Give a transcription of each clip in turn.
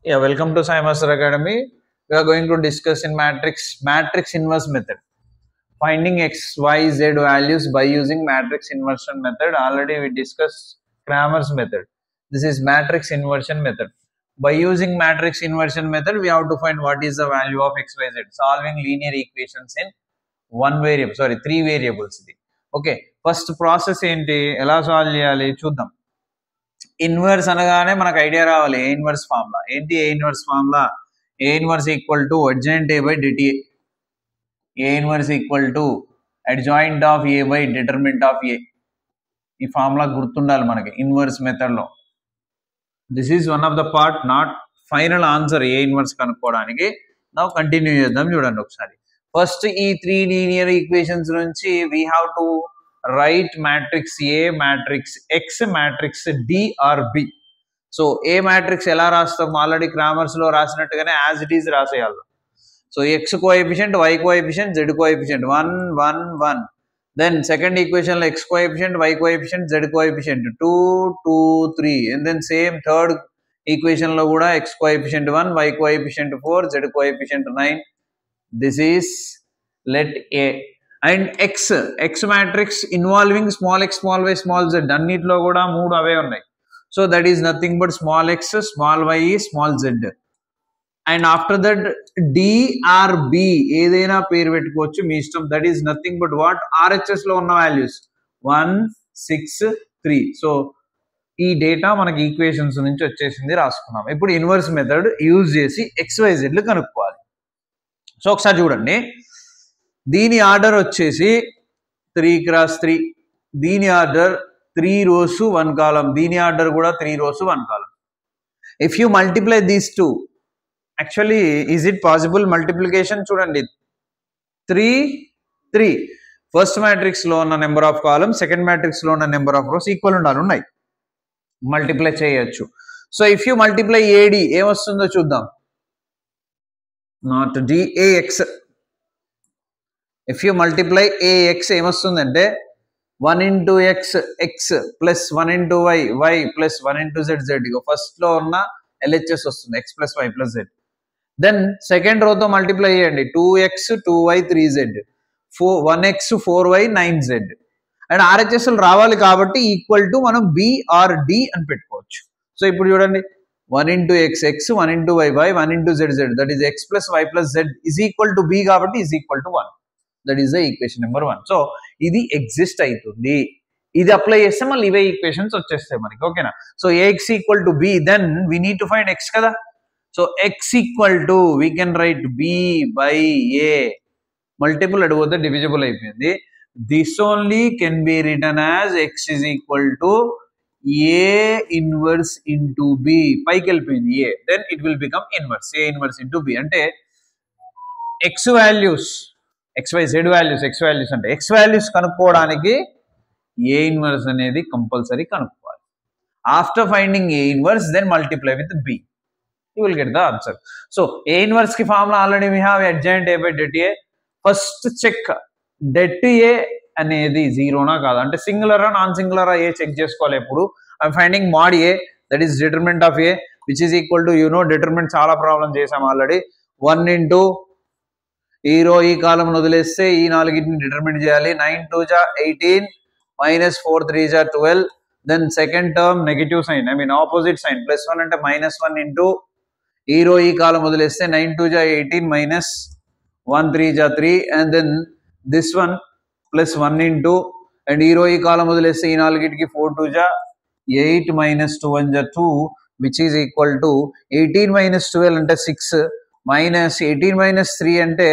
Yeah, welcome to Sai Master Academy. We are going to discuss in matrix inverse method. Finding x, y, z values by using matrix inversion method. Already we discussed Cramer's method. This is matrix inversion method. By using matrix inversion method, we have to find what is the value of x, y, z. Solving linear equations in three variables. Okay, first process ఏంటి ఎలా solve చేయాలి చూద్దాం. Inverse అనగానే మనకు idea రావాలి. ఏ inverse formula ఏంటి? A inverse formula A inverse equal to adjoint A by det. A inverse equal to adjoint of A by determinant of A. ఈ formula గుర్తుండాలి మనకి ఇన్వర్స్ మెథడ్ లో. This is one of the part, not final answer A inverse కనుక్కోవడానికి. నా continue చేద్దాం చూడండి ఒకసారి. First ఈ త్రీ లీనియర్ ఈక్వేషన్స్ నుంచి we have to write matrix A, matrix X, matrix D or B. So A matrix ఎలా రాస్తాం? Already Cramer's లో రాసినట్టుగానే యాజ్ ఇట్ ఈజ్ రాసేయాలి. So x coefficient, y coefficient, z coefficient 1 1 1. Then second equation లో x coefficient, y coefficient, z coefficient 2 2 3. And then same third equation లో కూడా x coefficient 1, y coefficient 4, z coefficient 9. This is let A. And x matrix involving small x, small y, small z అన్నిట్లో కూడా మూడు అవే ఉన్నాయి. So that is nothing but small x, small y, small z. And after that డిఆర్బి ఏదైనా పేరు పెట్టుకోవచ్చు మీ ఇష్టం. That is nothing but what RHS లో ఉన్న వాల్యూస్ 1 6 3. సో ఈ డేటా మనకి ఈక్వేషన్స్ నుంచి వచ్చేసింది, రాసుకున్నాం. ఇప్పుడు ఇన్వర్స్ మెథడ్ యూజ్ చేసి XYZ కనుక్కోవాలి. సో ఒకసారి చూడండి, దీని ఆర్డర్ వచ్చేసి 3 x 3, దీని ఆర్డర్ 3 rows 1 column, దీని ఆర్డర్ కూడా 3 rows 1 column. If you multiply these two, actually is it possible multiplication? చూడండి 3 3 ఫస్ట్ మ్యాట్రిక్స్ లో ఉన్న number of column, second matrix లో ఉన్న నెంబర్ ఆఫ్ రోస్ ఈక్వల్ ఉన్నాయి, మల్టిప్లై చేయొచ్చు. So if you multiply AD ఏమొస్తుందో చూద్దాం. Not DAX. If you multiply AX ఏమొస్తుందంటే 1 into x x plus 1 into y y plus 1 into z z. First లో ఉన్న LHS వస్తుంది, x plus y plus z. Then second రోతో multiply చేయండి 2x 2y 3z, 1x 4y 9z. And RHS రావాలి కాబట్టి equal to మనం B or D అని పెట్టుకోవచ్చు. So ఇప్పుడు చూడండి 1 into x x, 1 into y y, 1 into z z, that is x plus y plus z is equal to B కాబట్టి is equal to 1. That is the equation number 1. So ఇది exist అవుతుంది. ఇది apply చేస్తే మళ్ళీ ఇవే equations వచ్చేస్తాయి మనకి. ఓకేనా? So ax equal to b, then we need to find x కదా. So x equal to we can write b by a. Multiple అడిగిపోతే డివిజిబుల్ అయిపోయింది. This only can be written as x is equal to a inverse into b. పైకి వెళ్ళిపోయింది a, then it will become inverse, a inverse into b. అంటే x values, XYZ values, x values అంటే x values కనుక్కోవడానికి A inverse అనేది compulsory కనుక్కోవాలి. After finding A inverse, then multiply with b, you will get the answer. So A inverse కి formula already we have adjoint A by det A. First check det A అనేది జీరోనా కాదా, అంటే సింగులరా non సింగులరా ఏ check చేసుకోవాలి. ఎప్పుడు I'm finding mod A, that is determinant of A which is equal to, you know determinant చాలా problem చేసాం already. 1 into ఈ row ఈ కాలం వదిలేస్తే ఈ నాలుగింటిని డిటర్మిన్ చేయాలి. 9 2 జా 18 మైనస్ 4 3 జా 12. Then second term negative sign, I mean opposite sign, +1 అంటే -1 ఇంటూ ఈ రో ఈ కాలం వదిలేస్తే 9 2 జా 18 మైనస్ 1 3 జా 3. And then this one +1 into, and ఈ రో ఈ కాలం వదిలేస్తే ఈ నాలుగింటికి 4 2 జా 8 మైనస్ 2 1 జా 2 which is equal to 18 minus 12 అంటే 6 మైనస్ 18 మైనస్ 3 అంటే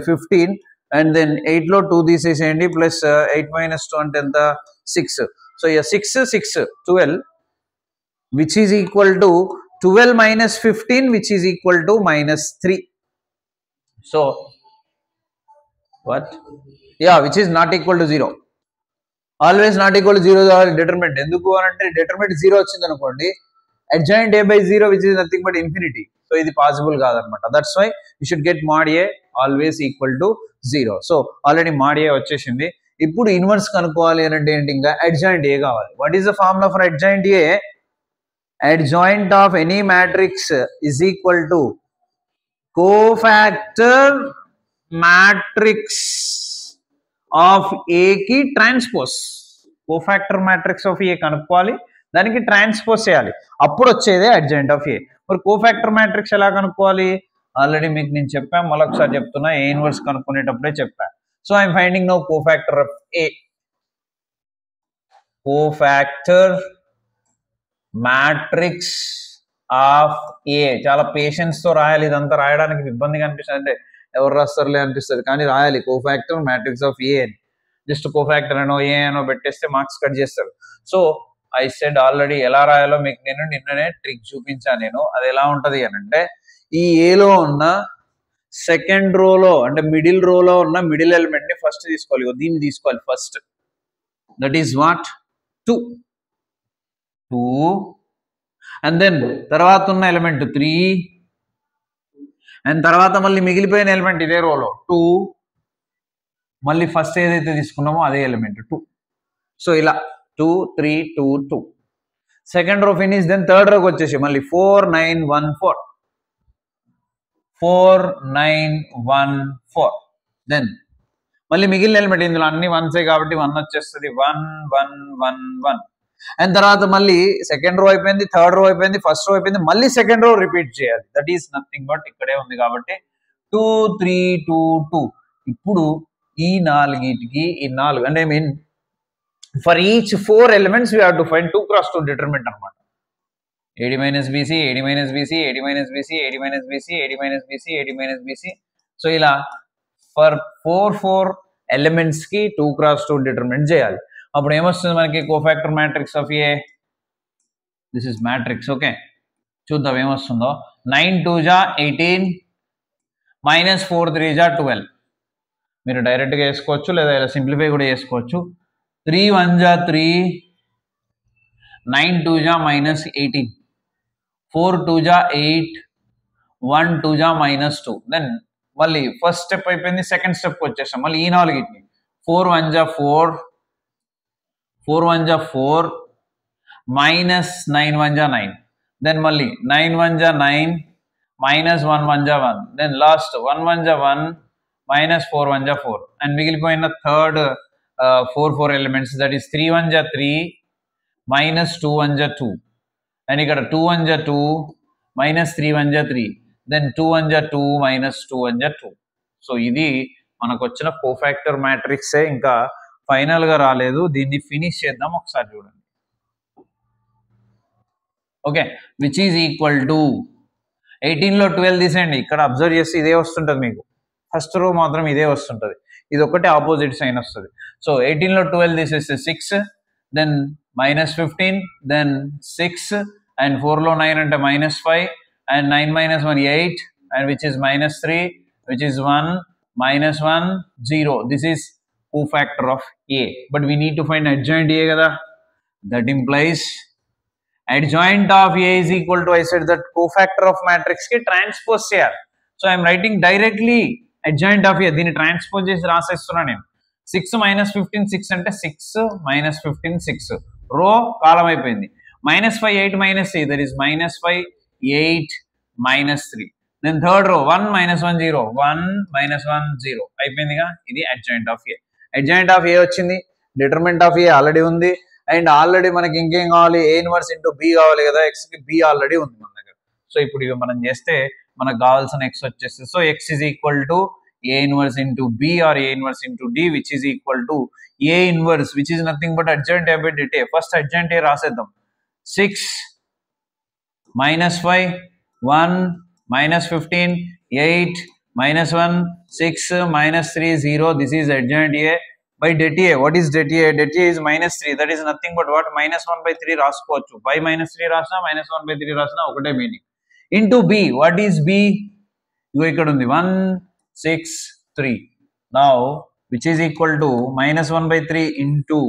15. అండ్ దెన్ 8 లో 2 తీసేసేయండి, ప్లస్ 8 మైనస్ 2 అంటే ఎంత 6. So 6 6 12 which is equal to 12 minus 15 which is equal to -3. So what, yeah, which is not equal to 0. Always not equal to 0 determinant. ఎందుకు అని అంటే determinant 0 వచ్చింది అనుకోండి, adjoint a by 0 which is nothing but infinity. So ఇది possible కాదనమాట. That's why you should get mod a always equal to 0. So already mod a వచ్చేసింది. ఇప్పుడు inverse కనుక్కోవాలి అని అంటే ఏంటి, ఇంకా adjoint a కావాలి. What is the formula for adjoint a? adjoint of any matrix is equal to cofactor matrix of A కి transpose. Cofactor matrix of ఏ కనుక్కోవాలి, దానికి ట్రాన్స్పోజ్ చేయాలి, అప్పుడు వచ్చేదే అడ్జాయింట్ ఆఫ్ ఏ. మరి కోఫాక్టర్ మ్యాట్రిక్స్ ఎలా కనుక్కోవాలి? ఆల్రెడీ మీకు నేను చెప్పాను, మళ్ళీ ఒకసారి చెప్తున్నా, ఏ ఇన్వర్స్ కనుక్కునేటప్పుడే చెప్పాను. So I'm finding now cofactor of A. Cofactor matrix of A. చాలా పేషెన్స్ తో రాయాలి, ఇదంతా రాయడానికి ఇబ్బందిగా అనిపిస్తుంది, అంటే ఎవరు రాస్తారులే అనిపిస్తుంది, కానీ రాయాలి కోఫాక్టర్ మ్యాట్రిక్స్ ఆఫ్ ఏ అని. జస్ట్ కోఫాక్టర్ అనో ఏ అనో పెట్టేస్తే మార్క్స్ కట్ చేస్తారు. సో ఐ సెడ్ ఆల్రెడీ ఎలా రాయాలో మీకు నేను నిన్ననే ట్రిక్ చూపించాను నేను. అది ఎలా ఉంటది అని అంటే, ఈ ఏలో ఉన్న సెకండ్ రోలో అంటే మిడిల్ రోలో ఉన్న మిడిల్ ఎలిమెంట్ ని ఫస్ట్ తీసుకోవాలి, దీన్ని తీసుకోవాలి first. That is what 2 and then తర్వాత ఉన్న ఎలిమెంట్ 3 అండ్ తర్వాత మళ్ళీ మిగిలిపోయిన ఎలిమెంట్ ఇదే రోలో 2, మళ్ళీ ఫస్ట్ ఏదైతే తీసుకున్నామో అదే ఎలిమెంట్ 2. సో ఇలా 2 3 2 2 second row finish. Then third రోకి వచ్చేసి మళ్ళీ 4 9 1 4 4 9 1 4. దెన్ మళ్ళీ మిగిలిన ఎలిమెంట్, ఇందులో అన్ని వన్సే కాబట్టి 1 వచ్చేస్తుంది, 1 1 1 1. అండ్ తర్వాత మళ్ళీ సెకండ్ రో అయిపోయింది, థర్డ్ రో అయిపోయింది, ఫస్ట్ రో అయిపోయింది, మళ్ళీ సెకండ్ రో రిపీట్ చేయాలి. దట్ ఈస్ నథింగ్ బట్ ఇక్కడే ఉంది కాబట్టి 2 3 2 2. ఇప్పుడు ఈ నాలుగిటికి ఈ 4 అంటే I mean for each 4 elements we have to find 2 x 2 determinant అనమాట. AD minus BC, AD minus BC, AD minus BC, AD minus BC, AD minus BC, AD minus BC. So ఇలా for 4 elements కి 2 x 2 determinant చేయాలి. అప్పుడు ఏమొస్తుంది మనకి? Cofactor matrix of A. This is matrix. Okay, చూద్దాం ఏమొస్తుందో. 9 2 జా 18 minus 4 3 జా 12. మీరు డైరెక్ట్గా వేసుకోవచ్చు, లేదా ఇలా సింప్లిఫై కూడా చేసుకోవచ్చు. 3 1 జా 3, 9 2 జా మైనస్ 18, 4 2 జా 8, 1 2 జా మైనస్ 2. దెన్ మళ్ళీ ఫస్ట్ స్టెప్ అయిపోయింది, సెకండ్ స్టెప్ వచ్చేసాం. మళ్ళీ ఈ నాలుగిటిని 4 1 జా 4, 4 1 జా 4, మైనస్ 9 1 జా 9. దెన్ మళ్ళీ 9 1 జా 9, మైనస్ 1 1 జా 1. దెన్ లాస్ట్ 1 1 జా 1, మైనస్ 4 1 జా 4. అండ్ మిగిలిపోయిన థర్డ్ 4 ఎలిమెంట్స్, దట్ ఈస్ 3 1 జా 3, మైనస్ 2 1 జా 2. అండ్ ఇక్కడ 2 1 జా 2, మైనస్ 3 1 జా 3. దెన్ 2 1 జా 2, మైనస్ 2 1 జా 2. సో ఇది మనకు వచ్చిన కోఫాక్టర్ మ్యాట్రిక్సే, ఇంకా ఫైనల్ గా రాలేదు. దీన్ని ఫినిష్ చేద్దాం ఒకసారి చూడండి. Okay, which is equal to 18 లో 12 తీసేయండి. ఇక్కడ అబ్జర్వ్ చేస్తే ఇదే వస్తుంటది మీకు, ఫస్ట్ రో మాత్రం ఇదే వస్తుంటది, ఇది ఒకటే ఆపోజిట్ సైన్ వస్తుంది. సో 18 లో 12 తీసేస్తే 6, దెన్ మైనస్ 15, దెన్ 6 అండ్ 4 లో 9 అంటే minus 5 and 9 minus 1 8 and which is minus 3 which is 1 minus 1 0. This is cofactor of A, but we need to find adjoint A kada. That implies adjoint of A is equal to, I said that cofactor of matrix ki transpose cheyali. So I am writing directly adjoint of A, dini transpose chesi rasestunna nenu. 6 minus 15 6 ante 6 minus 15 6 row column అయిపోయింది. minus 5 8 minus 3, that is minus 5 8 minus 3. Then third row 1 minus 1 0, 1 minus 1 0 అయిపోయిందిగా. ఇది adjoint of A. adjoint of A వచ్చింది, determinant of A already ఉంది, and already మనకి ఇంకేం కావాలి? A inverse into B కావాలి కదా, x కి B ఆల్రెడీ ఉంది మన దగ్గర. సో ఇప్పుడు ఇవి మనం చేస్తే మనకు కావాల్సిన x వచ్చేస్తుంది. So x is equal to A inverse into B or A inverse into D, which is equal to A inverse, which is nothing but adjoint A by dt. First adjoint A రాసేద్దాం. 6 minus 5 1 minus 15 8 minus 1 6 minus 3 0. This is adjoint A by det A. What is det A? Det A is minus 3. That is nothing but what? minus 1 by 3 రాసుకోవచ్చు. by minus 3 రాసినా minus 1 by 3 రాసినా ఒకటే meaning. into B. What is B? ఇగో ఇక్కడ ఉంది 1 6 3. Now which is equal to minus 1 by 3 into,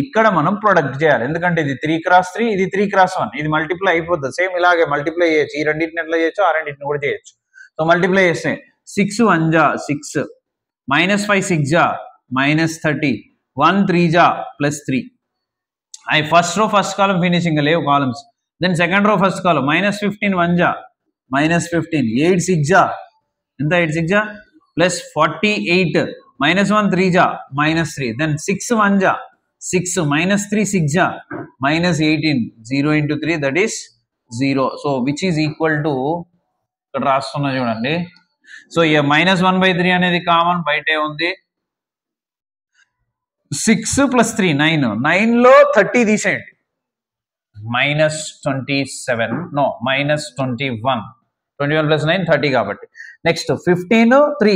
ఇక్కడ మనం product చేయాలి, ఎందుకంటే ఇది 3 x 3, ఇది 3 x 1, ఇది మల్టిప్లై అయిపోతుంది. సేమ్ ఇలాగే మల్టిప్లై చేయొచ్చు, ఈ రెండింటిని ఎట్లా చేయొచ్చు, ఆ రెండింటిని కూడా చేయొచ్చు. సో మల్టిప్లై చేస్తే 6 1 జా 6, minus 5 6 జా minus 30, 1 3 జా plus 3. I first row first column finishing లేవు కాలమ్స్. Then second row first column -15 1 జా -15 8 6 జా ఎంత 8 6 జా ప్లస్ 48 -1 3 జా -3 దెన్ 6 1 జా 6 -3 6 జా -18 0 into 3 that is 0 so which is equal to ఇక్కడ రాస్తున్నా చూడండి సో ఈ -1/3 అనేది కామన్ బయటే ఉంది 6 + 3 9 9లో 30 తీసేయండి -27 నో -21 21 + 9 30 కాబట్టి నెక్స్ట్ 15 3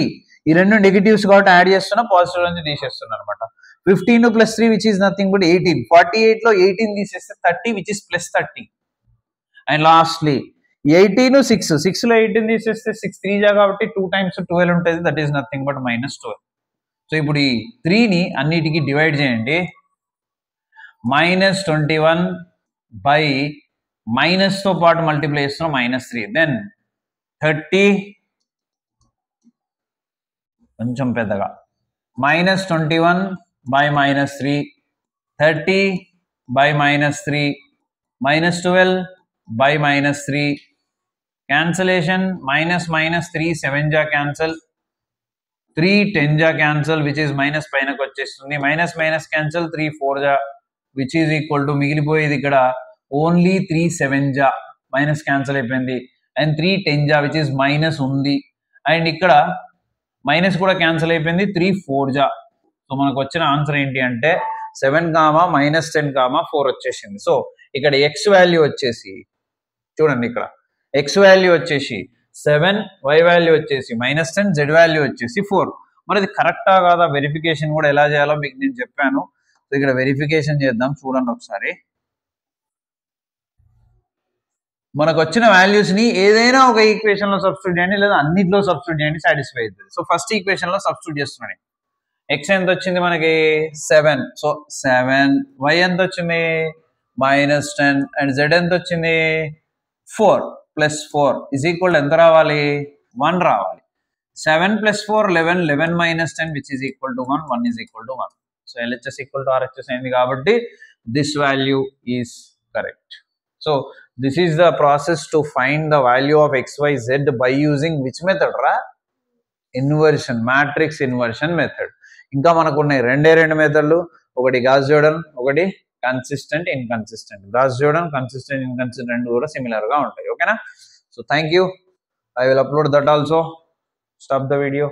ఈ రెండు నెగటివ్స్ కాబట్టి యాడ్ చేస్తున్నా పాజిటివ్ నుంచి తీసేస్తున్నా అనమాట 15 + 3 విచ్ ఈస్ నథింగ్ బట్ 18 48 లో 18 తీసేస్తే 30 విచ్ ఇస్ +30 అండ్ లాస్ట్లీ 18 6 6 లో 18 తీసేస్తే 6 3 జా కాబట్టి 2 times 12 ఉంటుంది that is nothing but -12 so ఇప్పుడు ఈ 3ని అన్నిటికీ డివైడ్ చేయండి -21 బై మైనస్తో పాటు మల్టిప్లై చేస్తున్నాం -3 దెన్ 30 కొంచెం పెద్దగా -21 బై -3 30 బై -3 -12 బై -3 క్యాన్సలేషన్ -3 7 జా క్యాన్సల్ 3 10 జా క్యాన్సల్ విచ్ ఈస్ మైనస్ పైనకి వచ్చేస్తుంది మైనస్ క్యాన్సల్ 3 4 జా విచ్ ఈజ్ ఈక్వల్ టు మిగిలిపోయేది ఇక్కడ ఓన్లీ 3 7 జా మైనస్ క్యాన్సల్ అయిపోయింది అండ్ 3 10 జా విచ్ ఈస్ మైనస్ ఉంది అండ్ ఇక్కడ మైనస్ కూడా క్యాన్సల్ అయిపోయింది 3 4 జా సో మనకు వచ్చిన ఆన్సర్ ఏంటి అంటే 7, -10, 4 వచ్చేసింది సో ఇక్కడ ఎక్స్ వాల్యూ వచ్చేసి చూడండి ఇక్కడ ఎక్స్ వాల్యూ వచ్చేసి 7 y వాల్యూ వచ్చేసి -10 z వాల్యూ వచ్చేసి 4 మరి ఇది కరెక్టా కాదా వెరిఫికేషన్ కూడా ఎలా చేయాలో మీకు నేను చెప్పాను సో ఇక్కడ వెరిఫికేషన్ చేద్దాం చూడండి ఒకసారి మనకు వచ్చిన వాల్యూస్ ని ఏదైనా ఒక ఈక్వేషన్ లో సబ్స్టిట్యూట్ చేయండి లేదా అన్నిట్లో సబ్స్టిట్యూట్ చేయండి సాటిస్ఫై అవుతుంది సో ఫస్ట్ ఈక్వేషన్ లో సబ్స్టిట్యూట్ చేస్తున్నాను x ఎంత వచ్చింది మనకి 7 సో 7 y ఎంత వచ్చింది -10 అండ్ z ఎంత వచ్చింది 4 + 4 is equal ఎంత రావాలి 1 రావాలి 7 + 4 11 11 - 10 which is equal to 1 1 is equal to 1 so LHS equal to RHS అయింది కాబట్టి this value is correct so this is the process to find the value of xyz by using which method ra inversion matrix inversion method ఇంకా మనకు ఉన్నాయి రెండు మెథడ్లు ఒకటి Gauss Jordan ఒకటి consistent inconsistent Gauss Jordan consistent inconsistent రెండు కూడా similar గా ఉంటాయి ఓకేనా so thank you I will upload that also stop the video